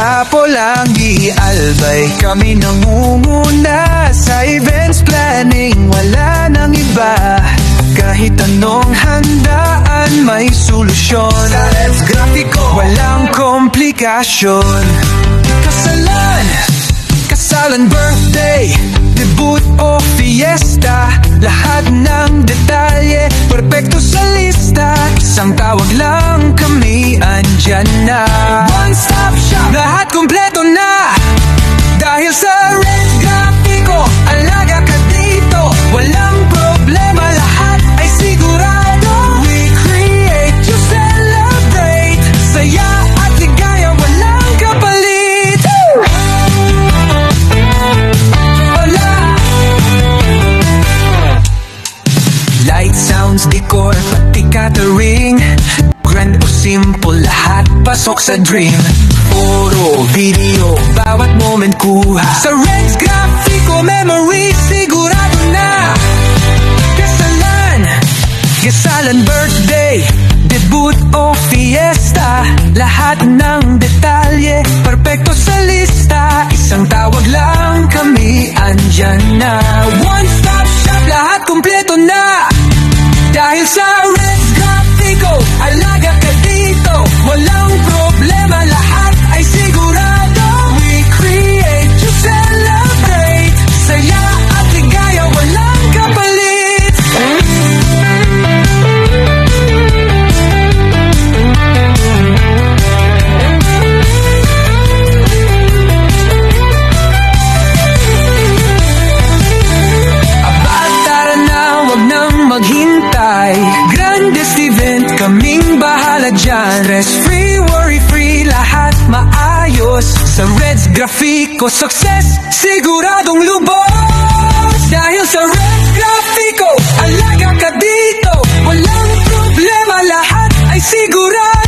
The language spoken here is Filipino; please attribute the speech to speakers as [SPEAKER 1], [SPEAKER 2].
[SPEAKER 1] sa Polangi, Albay kami nangunguna. Sa events planning, wala nang iba. Kahit anong handaan, may solusyon. Sa Reds Graphico, walang komplikasyon. Kasalan, birthday, debut o fiesta, lahat ng detalye, perpekto sa lista. Isang tawag lang, kami andyan na. One stop shop, lahat kumpleto na. Dahil sa Reds Graphico, alaga ka dito. Walang problema, lahat ay sigurado. We create to celebrate. Saya at ligaya, walang kapalit. Light, sounds, decor, pati catering. Grand o simple, lahat pasok sa dream. Photo, video, bawat moment kuha. Sa Reds Graphico, memory sigurado na. Kasalan, birthday, debut o fiesta, lahat ng detalye, perpekto sa lista. Isang tawag lang, kami andyan na. One stop shop, lahat kumpleto na. Dahil sa Reds Graphico, alaga ka dito. Walang problema, lahat ay sigurado. We create to celebrate. Saya at ligaya, walang kapalit. Tara na, wag nang maghintay. Grandest event, kaming bahala dyan. Stress free, worry free, lahat maayos. Sa Reds Graphico, success siguradong lubos. Dahil sa Reds Graphico, alaga ka dito. Walang problema, lahat ay sigurado.